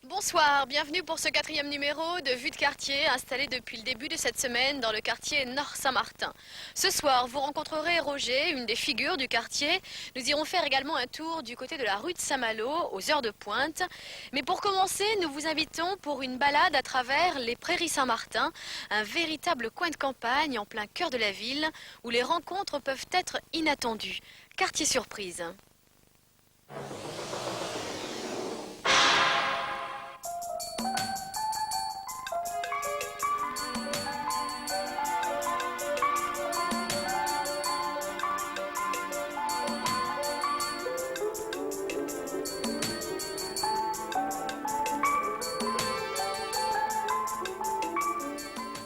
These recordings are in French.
Bonsoir, bienvenue pour ce 4e numéro de Vue de quartier installé depuis le début de cette semaine dans le quartier Nord Saint-Martin. Ce soir, vous rencontrerez Roger, une des figures du quartier. Nous irons faire également un tour du côté de la rue de Saint-Malo aux heures de pointe. Mais pour commencer, nous vous invitons pour une balade à travers les prairies Saint-Martin, un véritable coin de campagne en plein cœur de la ville où les rencontres peuvent être inattendues. Quartier surprise.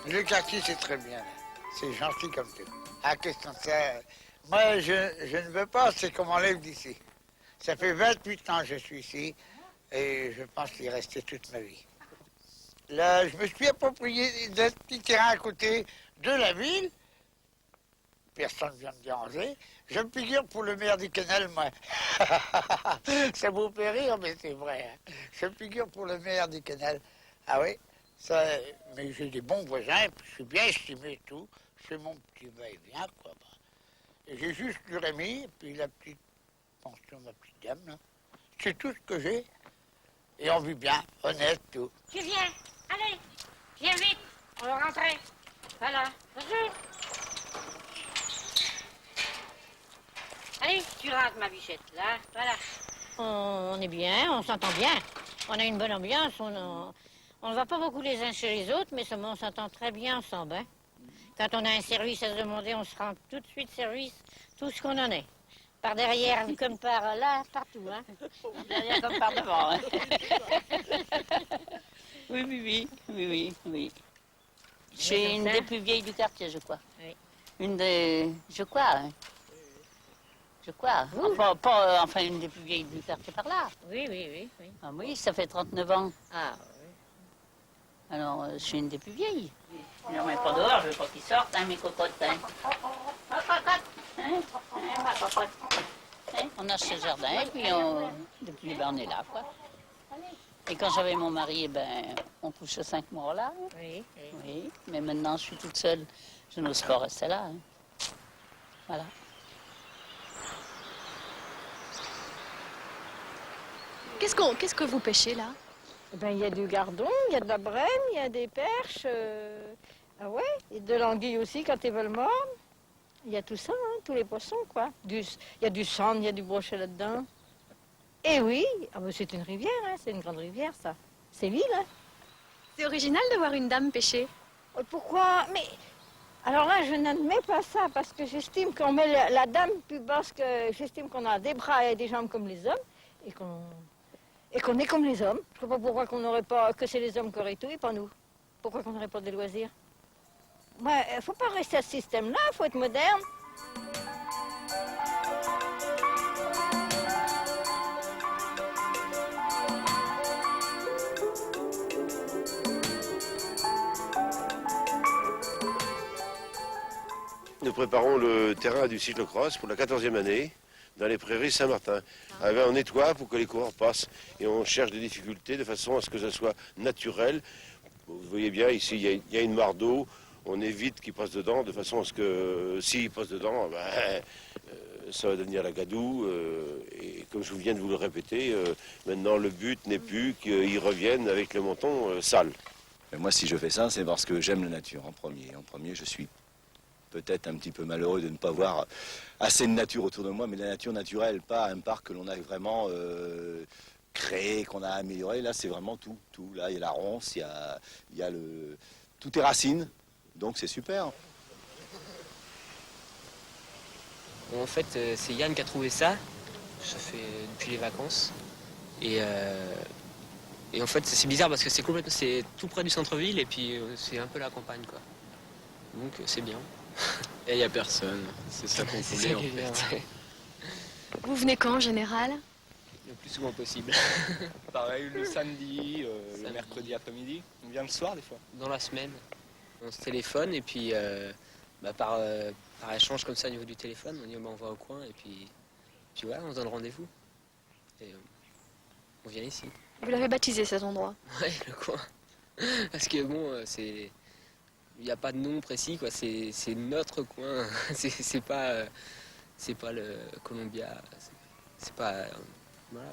Le quartier, c'est très bien. C'est gentil comme tout. Ah, question de ça. Moi, je ne veux pas, c'est qu'on m'enlève d'ici. Ça fait 28 ans que je suis ici et je pense y rester toute ma vie. Là, je me suis approprié d'un petit terrain à côté de la ville. Personne ne vient me déranger. Je me figure pour le maire du canal, moi. Ça vous fait rire, mais c'est vrai. Hein. Je me figure pour le maire du canal. Ah oui, ça, mais j'ai des bons voisins, et puis je suis bien estimé et tout. Je fais mon petit va-et-vient, quoi. Et j'ai juste le Rémi, et puis la petite pension, ma petite dame, là. C'est tout ce que j'ai. Et on vit bien, honnête, tout. Tu viens, allez, viens vite, on va rentrer. Voilà, vas-y. Allez, tu rentres, ma bichette, là, voilà. On est bien, on s'entend bien. On a une bonne ambiance, on ne va pas beaucoup les uns chez les autres, mais on s'entend très bien ensemble. Hein. Quand on a un service à se demander, on se rend tout de suite service, tout ce qu'on en est. Par derrière, comme par là, partout. Hein. Derrière comme par devant. Hein. Oui. Je suis une des plus vieilles du quartier, je crois. Oui. Une des... Je crois. Hein. Je crois. Enfin, une des plus vieilles du quartier par là. Oui. Ah oui, ça fait 39 ans. Ah, oui. Alors, je suis une des plus vieilles. Je ne remets pas dehors, je veux pas qu'ils sortent, hein, mes cocottes. Hein. Ma cocotte. Hein, on a ce jardin, et puis depuis, on est là, quoi. Et quand j'avais mon mari, on couche 5 mois là. Oui. Oui, mais maintenant, je suis toute seule. Je n'ose pas rester là. Hein. Voilà. Qu'est-ce que vous pêchez là? Il y a du gardon, il y a de la brenne, il y a des perches. Ah ouais, et de l'anguille aussi quand ils veulent mordre. Il y a tout ça, hein, tous les poissons, quoi. Il y a du sand, il y a du brochet là-dedans. Et oui, c'est une rivière, hein, c'est une grande rivière, ça. C'est l'île, hein. C'est original de voir une dame pêcher. Pourquoi? Mais alors là, je n'admets pas ça, parce que j'estime qu'on met la dame plus basse que... J'estime qu'on a des bras et des jambes comme les hommes, et qu'on est comme les hommes. Je ne vois pas pourquoi qu'on n'aurait pas... que c'est les hommes qui auraient tout et pas nous. Pourquoi qu'on n'aurait pas des loisirs? Ouais, il ne faut pas rester à ce système-là, il faut être moderne. Nous préparons le terrain du cyclocross pour la 14e année dans les prairies Saint-Martin. On nettoie pour que les coureurs passent et on cherche des difficultés de façon à ce que ça soit naturel. Vous voyez bien, ici, il y a une mare d'eau. On évite qu'ils passent dedans de façon à ce que s'ils passent dedans, ça va devenir la gadoue. Et comme je viens de vous le répéter, maintenant le but n'est plus qu'ils reviennent avec le menton sale. Mais moi, si je fais ça, c'est parce que j'aime la nature en premier. En premier, je suis peut-être un petit peu malheureux de ne pas voir assez de nature autour de moi, mais la nature naturelle, pas un parc que l'on a vraiment créé, qu'on a amélioré. Là, c'est vraiment tout. Là, il y a la ronce, il y a le... Tout est racines, donc c'est super. En fait, c'est Yann qui a trouvé ça. Ça fait depuis les vacances. Et en fait, c'est bizarre parce que c'est tout près du centre-ville et puis c'est un peu la campagne, quoi. Donc c'est bien. Et il n'y a personne. C'est ça qu'on voulait, en fait. Ouais. Vous venez quand en général? Le plus souvent possible. Pareil, le samedi, le mercredi après-midi. On vient le soir, des fois. Dans la semaine, on se téléphone et puis par échange comme ça au niveau du téléphone, on dit on va au coin et puis voilà, on se donne rendez-vous. Et on vient ici. Vous l'avez baptisé cet endroit? Ouais, le coin. Parce que bon, c'est... Il n'y a pas de nom précis, quoi. C'est notre coin. C'est pas le Columbia. C'est pas... voilà.